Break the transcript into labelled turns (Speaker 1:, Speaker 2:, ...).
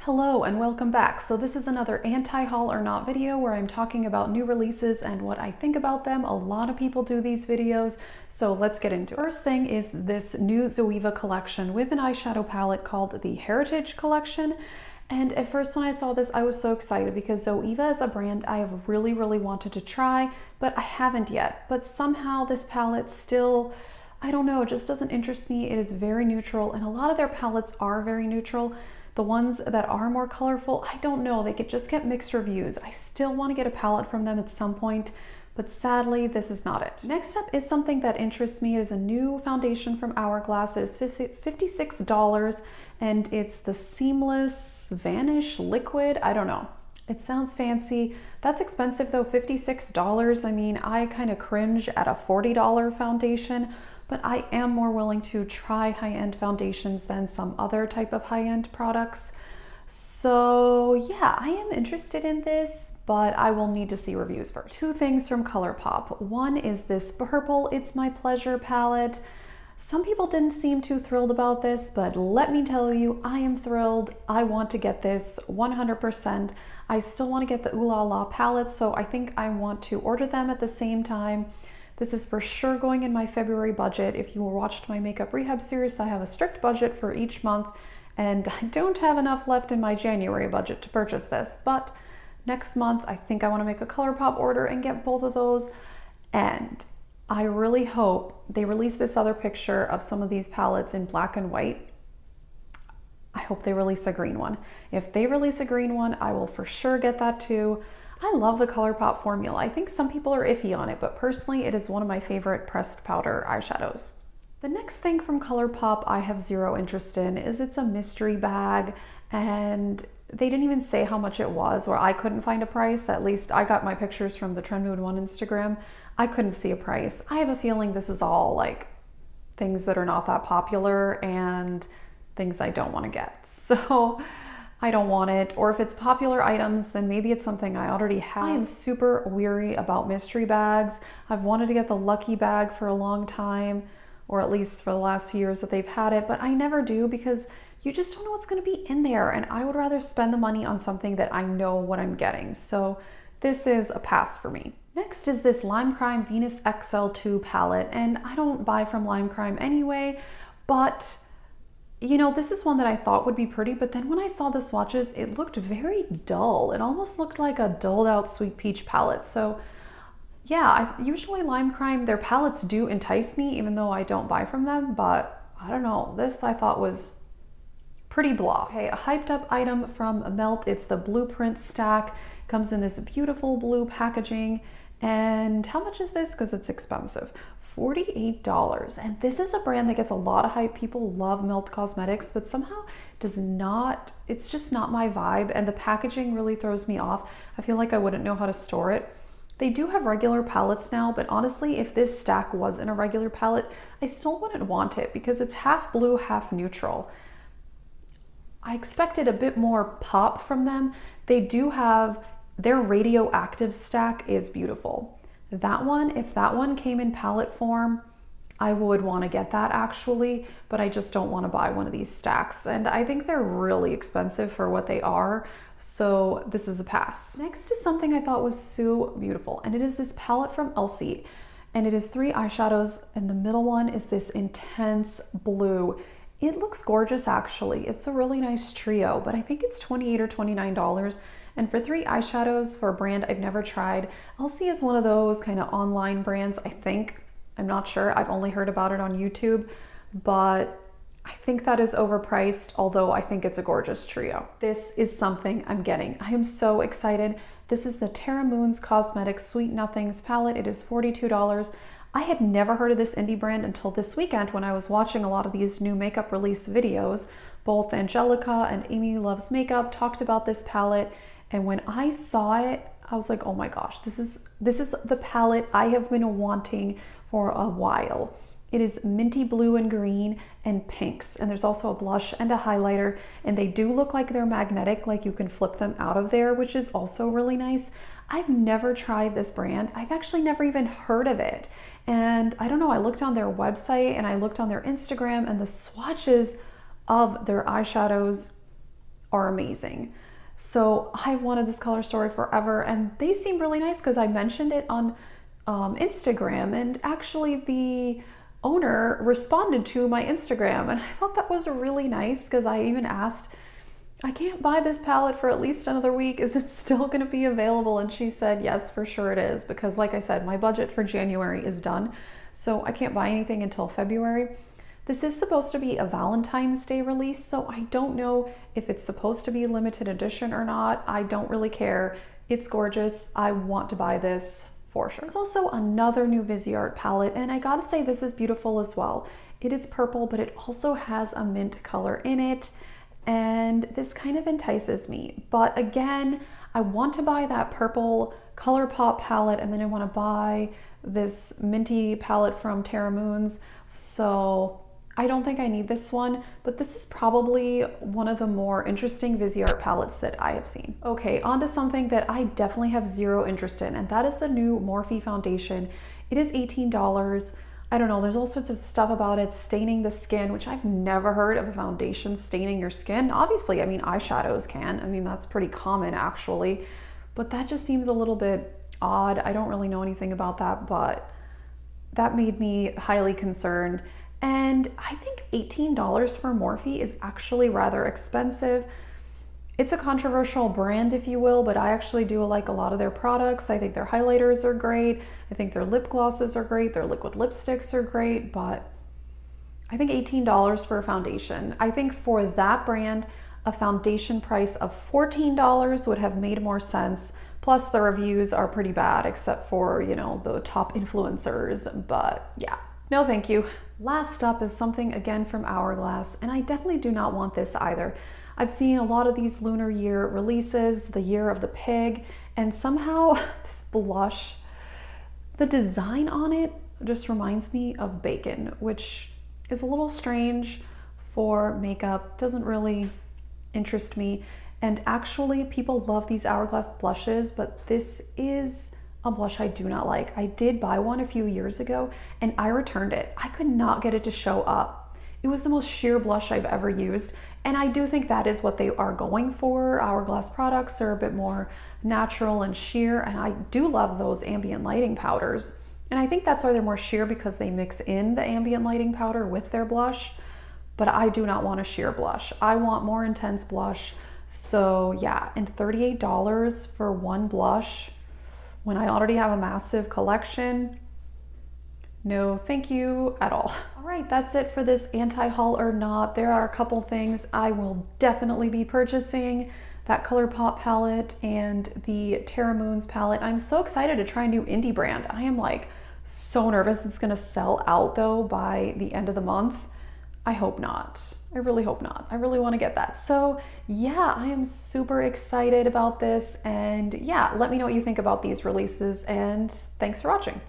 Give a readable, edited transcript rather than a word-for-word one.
Speaker 1: Hello and welcome back. So this is another anti-haul or not video where I'm talking about new releases and what I think about them. A lot of people do these videos, so let's get into it. First thing is this new Zoeva collection with an eyeshadow palette called the Heritage Collection. And at first when I saw this, I was so excited because Zoeva is a brand I have really wanted to try, but I haven't yet. But somehow this palette still, I don't know, it just doesn't interest me. It is very neutral, and a lot of their palettes are very neutral. The ones that are more colorful, I don't know, they could just get mixed reviews. I still want to get a palette from them at some point, but sadly, this is not it. Next up is something that interests me. It is a new foundation from Hourglass. It is $56, and it's the Seamless Vanish Liquid. I don't know. It sounds fancy. That's expensive though, $56. I mean, I kind of cringe at a $40 foundation, but I am more willing to try high-end foundations than some other type of high-end products. So yeah, I am interested in this, but I will need to see reviews first. Two things from Colourpop. One is this purple It's My Pleasure palette. Some people didn't seem too thrilled about this, but let me tell you, I am thrilled. I want to get this 100%. I still want to get the Ooh La La palette, so I think I want to order them at the same time. This is for sure going in my February budget. If you watched my makeup rehab series, I have a strict budget for each month, and I don't have enough left in my January budget to purchase this. But next month, I think I want to make a Colourpop order and get both of those. And I really hope they release this other picture of some of these palettes in black and white. I hope they release a green one. If they release a green one, I will for sure get that too. I love the Colourpop formula. I think some people are iffy on it, but personally it is one of my favorite pressed powder eyeshadows. The next thing from Colourpop I have zero interest in is it's a mystery bag, and they didn't even say how much it was, or I couldn't find a price. At least I got my pictures from the Trendmood 1 Instagram. I couldn't see a price. I have a feeling this is all like things that are not that popular and things I don't want to get. So I don't want it, or if it's popular items, then maybe it's something I already have. I am super weary about mystery bags. I've wanted to get the Lucky bag for a long time, or at least for the last few years that they've had it, but I never do because you just don't know what's going to be in there, and I would rather spend the money on something that I know what I'm getting. So this is a pass for me. Next is this Lime Crime Venus XL2 palette, and I don't buy from Lime Crime anyway, but you know, this is one that I thought would be pretty, but then when I saw the swatches, it looked very dull. It almost looked like a dulled out Sweet Peach palette. So yeah, usually Lime Crime, their palettes do entice me, even though I don't buy from them, but I don't know, this I thought was pretty blah. Okay, a hyped up item from Melt, it's the Blueprint stack. It comes in this beautiful blue packaging. And how much is this? Because it's expensive. $48. And this is a brand that gets a lot of hype. People love Melt Cosmetics, but somehow does not, it's just not my vibe. And the packaging really throws me off. I feel like I wouldn't know how to store it. They do have regular palettes now, but honestly, if this stack wasn't a regular palette, I still wouldn't want it because it's half blue, half neutral. I expected a bit more pop from them. They do have, their radioactive stack is beautiful. That one, if that one came in palette form, I would want to get that actually, but I just don't want to buy one of these stacks. And I think they're really expensive for what they are. So this is a pass. Next is something I thought was so beautiful, and it is this palette from Elsie. And it is 3 eyeshadows, and the middle one is this intense blue. It looks gorgeous actually. It's a really nice trio, but I think it's $28 or $29. And for 3 eyeshadows for a brand I've never tried, Elsie is one of those kind of online brands, I think. I'm not sure, I've only heard about it on YouTube, but I think that is overpriced, although I think it's a gorgeous trio. This is something I'm getting. I am so excited. This is the Terra Moons Cosmetics Sweet Nothings palette. It is $42. I had never heard of this indie brand until this weekend when I was watching a lot of these new makeup release videos. Both Angelica and Amy Loves Makeup talked about this palette. And when I saw it, I was like, oh my gosh, this is the palette I have been wanting for a while. It is minty blue and green and pinks. And there's also a blush and a highlighter. And they do look like they're magnetic, like you can flip them out of there, which is also really nice. I've never tried this brand. I've actually never even heard of it. And I don't know, I looked on their website and I looked on their Instagram, and the swatches of their eyeshadows are amazing. So I've wanted this color story forever, and they seem really nice because I mentioned it on Instagram, and actually the owner responded to my Instagram, and I thought that was really nice because I even asked, I can't buy this palette for at least another week. Is it still going to be available? And she said, yes, for sure it is, because like I said, my budget for January is done, so I can't buy anything until February. This is supposed to be a Valentine's Day release, so I don't know if it's supposed to be limited edition or not. I don't really care. It's gorgeous. I want to buy this for sure. There's also another new Viseart palette, and I gotta say this is beautiful as well. It is purple, but it also has a mint color in it, and this kind of entices me. But again, I want to buy that purple Colourpop palette, and then I want to buy this minty palette from Terra, so I don't think I need this one, but this is probably one of the more interesting Viseart palettes that I have seen. Okay, on to something that I definitely have zero interest in, and that is the new Morphe foundation. It is $18. I don't know, there's all sorts of stuff about it staining the skin, which I've never heard of a foundation staining your skin. Obviously, I mean, eyeshadows can. I mean, that's pretty common actually, but that just seems a little bit odd. I don't really know anything about that, but that made me highly concerned. And I think $18 for Morphe is actually rather expensive. It's a controversial brand, if you will, but I actually do like a lot of their products. I think their highlighters are great. I think their lip glosses are great. Their liquid lipsticks are great, but I think $18 for a foundation. I think for that brand, a foundation price of $14 would have made more sense. Plus the reviews are pretty bad, except for, you know, the top influencers, but yeah. No, thank you. Last up is something again from Hourglass, and I definitely do not want this either. I've seen a lot of these lunar year releases, the year of the pig, and somehow this blush, the design on it just reminds me of bacon, which is a little strange for makeup, doesn't really interest me. And actually people love these Hourglass blushes, but this is a blush I do not like. I did buy one a few years ago and I returned it. I could not get it to show up. It was the most sheer blush I've ever used. And I do think that is what they are going for. Hourglass products are a bit more natural and sheer, and I do love those ambient lighting powders. And I think that's why they're more sheer, because they mix in the ambient lighting powder with their blush. But I do not want a sheer blush. I want more intense blush. So yeah, and $38 for one blush when I already have a massive collection, no thank you at all. All right, that's it for this anti-haul or not. There are a couple things I will definitely be purchasing. That Colourpop palette and the Terra palette. I'm so excited to try a new indie brand. I am like so nervous it's gonna sell out though by the end of the month. I hope not. I really hope not. I really want to get that. So yeah, I am super excited about this, and yeah, let me know what you think about these releases, and thanks for watching.